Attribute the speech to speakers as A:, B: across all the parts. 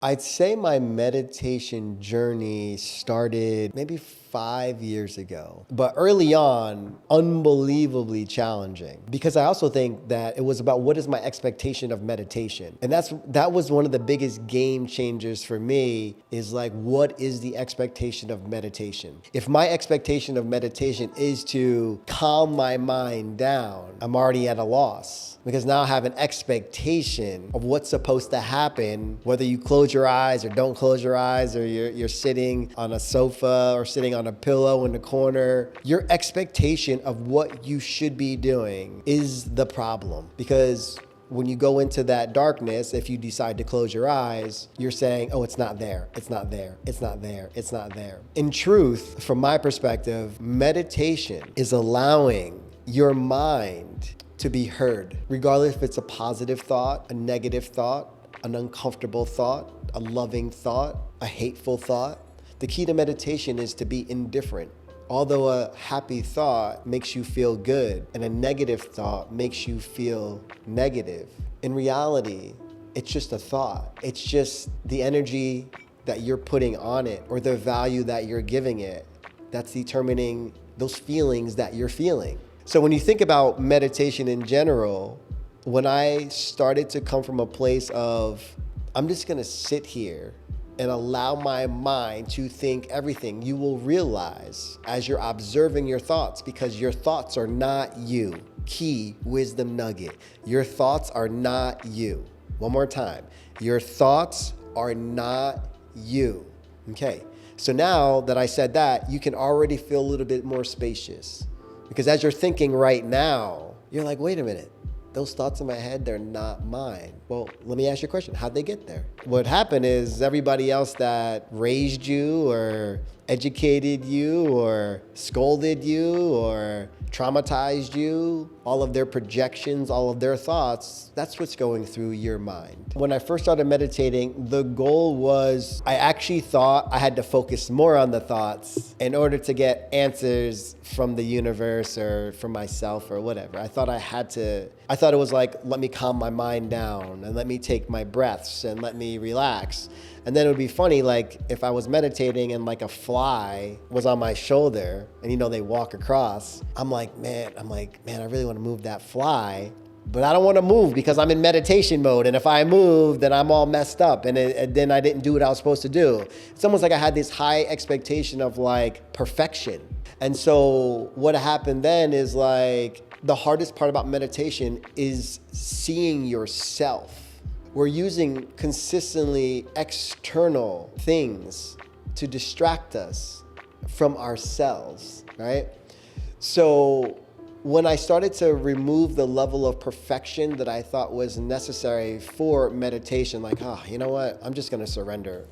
A: I'd say my meditation journey started maybe 5 years ago, but early on, unbelievably challenging because I also think that it was about what is my expectation of meditation. And that was one of the biggest game changers for me is like, what is the expectation of meditation? If my expectation of meditation is to calm my mind down, I'm already at a loss because now I have an expectation of what's supposed to happen, whether you close your eyes or don't close your eyes, or you're sitting on a sofa or sitting on a pillow in the corner. Your expectation of what you should be doing is the problem, because when you go into that darkness, if you decide to close your eyes, you're saying, oh, it's not there, it's not there, it's not there, it's not there. In truth, from my perspective, meditation is allowing your mind to be heard, regardless if it's a positive thought, a negative thought, an uncomfortable thought, a loving thought, a hateful thought. The key to meditation is to be indifferent. Although a happy thought makes you feel good and a negative thought makes you feel negative, in reality, it's just a thought. It's just the energy that you're putting on it or the value that you're giving it that's determining those feelings that you're feeling. So when you think about meditation in general, when I started to come from a place of, I'm just gonna sit here and allow my mind to think everything, you will realize as you're observing your thoughts, because your thoughts are not you. Key wisdom nugget. Your thoughts are not you. One more time. Your thoughts are not you. Okay. So now that I said that, you can already feel a little bit more spacious. Because as you're thinking right now, you're like, wait a minute, those thoughts in my head, they're not mine. Well, let me ask you a question. How'd they get there? What happened is everybody else that raised you or educated you or scolded you or traumatized you, all of their projections, all of their thoughts, that's what's going through your mind. When I first started meditating, the goal was, I actually thought I had to focus more on the thoughts in order to get answers from the universe or from myself or whatever. I thought it was like, let me calm my mind down and let me take my breaths and let me relax. And then it would be funny, like if I was meditating and like a fly was on my shoulder and they walk across, I'm like, man, I really want to move that fly, but I don't want to move because I'm in meditation mode. And if I move, then I'm all messed up. And then I didn't do what I was supposed to do. It's almost like I had this high expectation of like perfection. And so what happened then is like, the hardest part about meditation is seeing yourself. We're using consistently external things to distract us from ourselves, right? So when I started to remove the level of perfection that I thought was necessary for meditation, like, you know what? I'm just gonna surrender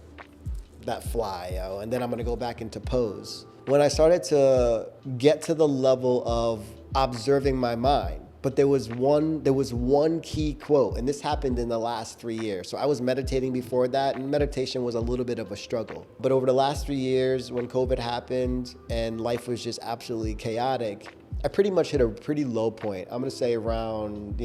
A: that fly, and then I'm gonna go back into pose. When I started to get to the level of observing my mind, but there was one key quote, and this happened in the last 3 years. So I was meditating before that, and meditation was a little bit of a struggle. But over the last 3 years, when COVID happened and life was just absolutely chaotic, I pretty much hit a pretty low point. I'm gonna say around,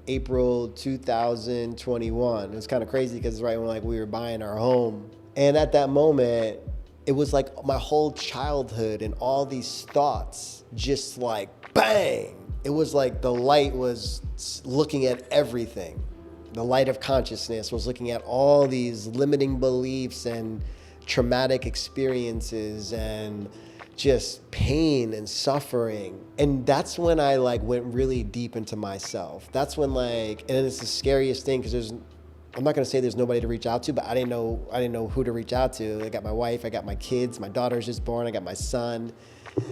A: April 2021. It was kind of crazy because it's right when we were buying our home. And at that moment, it was like my whole childhood and all these thoughts just like bang. It was like the light was looking at everything. The light of consciousness was looking at all these limiting beliefs and traumatic experiences and just pain and suffering. And that's when I went really deep into myself. That's when and it's the scariest thing because I'm not gonna say there's nobody to reach out to, but I didn't know who to reach out to. I got my wife, I got my kids, my daughter's just born, I got my son,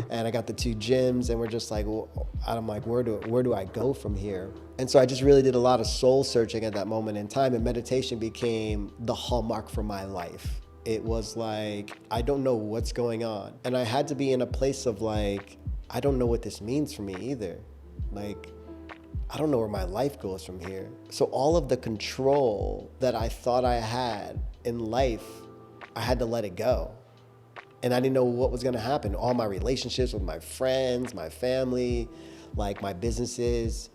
A: and I got the 2 gyms, and we're just I'm like, where do I go from here? And so I just really did a lot of soul searching at that moment in time, and meditation became the hallmark for my life. It was like, I don't know what's going on. And I had to be in a place of I don't know what this means for me either. I don't know where my life goes from here. So all of the control that I thought I had in life, I had to let it go. And I didn't know what was gonna happen. All my relationships with my friends, my family, my businesses,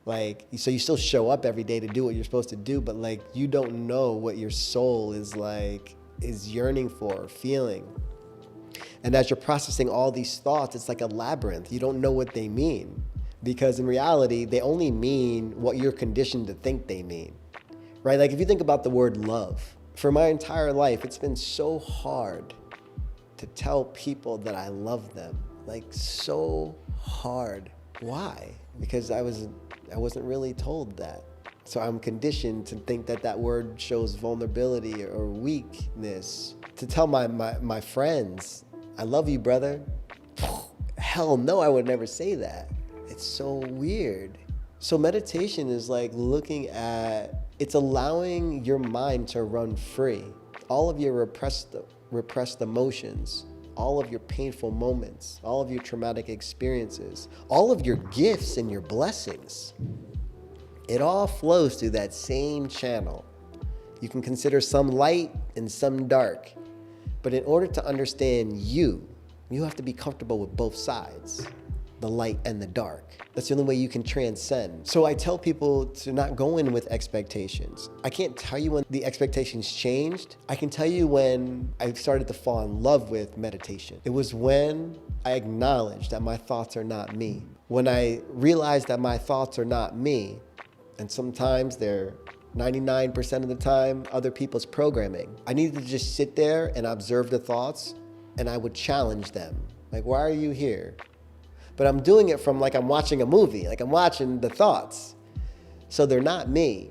A: Like, so you still show up every day to do what you're supposed to do, but like, you don't know what your soul is like, is yearning for, or feeling. And as you're processing all these thoughts, it's like a labyrinth. You don't know what they mean, because in reality, they only mean what you're conditioned to think they mean, right? Like if you think about the word love, for my entire life, it's been so hard to tell people that I love them, like so hard. Why? Because I wasn't really told that. So I'm conditioned to think that that word shows vulnerability or weakness. To tell my friends, I love you, brother. Hell no, I would never say that. It's so weird. So meditation is like it's allowing your mind to run free. All of your repressed emotions, all of your painful moments, all of your traumatic experiences, all of your gifts and your blessings, it all flows through that same channel. You can consider some light and some dark, but in order to understand you have to be comfortable with both sides, the light and the dark. That's the only way you can transcend. So I tell people to not go in with expectations. I can't tell you when the expectations changed. I can tell you when I started to fall in love with meditation. It was when I acknowledged that my thoughts are not me. When I realized that my thoughts are not me, and sometimes they're 99% of the time other people's programming. I needed to just sit there and observe the thoughts, and I would challenge them. Like, why are you here? But I'm doing it from like I'm watching a movie, like I'm watching the thoughts. So they're not me.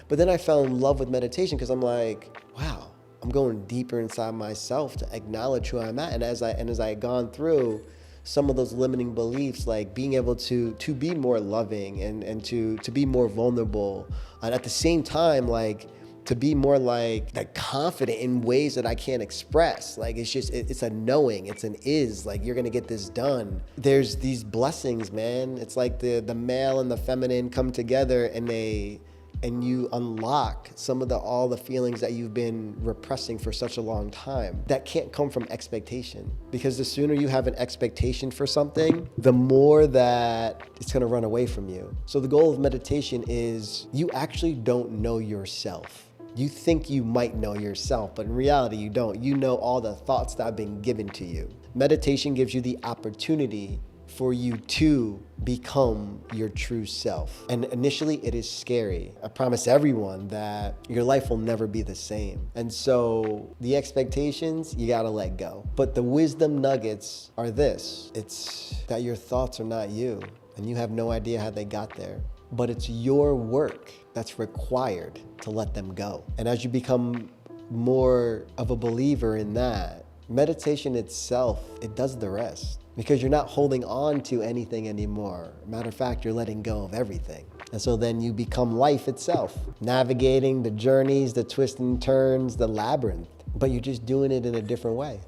A: But then I fell in love with meditation because I'm like, wow, I'm going deeper inside myself to acknowledge who I'm at. And as I had gone through some of those limiting beliefs, like being able to be more loving and to be more vulnerable, and at the same time, like to be more like confident in ways that I can't express. Like it's a knowing, it's an is, like you're gonna get this done. There's these blessings, man. It's like the male and the feminine come together and you unlock some of all the feelings that you've been repressing for such a long time. That can't come from expectation, because the sooner you have an expectation for something, the more that it's gonna run away from you. So the goal of meditation is you actually don't know yourself. You think you might know yourself, but in reality you don't. You know all the thoughts that have been given to you. Meditation gives you the opportunity for you to become your true self. And initially it is scary. I promise everyone that your life will never be the same. And so the expectations, you gotta let go. But the wisdom nuggets are this. It's that your thoughts are not you, and you have no idea how they got there. But it's your work that's required to let them go. And as you become more of a believer in that, meditation itself, it does the rest. Because you're not holding on to anything anymore. Matter of fact, you're letting go of everything. And so then you become life itself, navigating the journeys, the twists and turns, the labyrinth, but you're just doing it in a different way.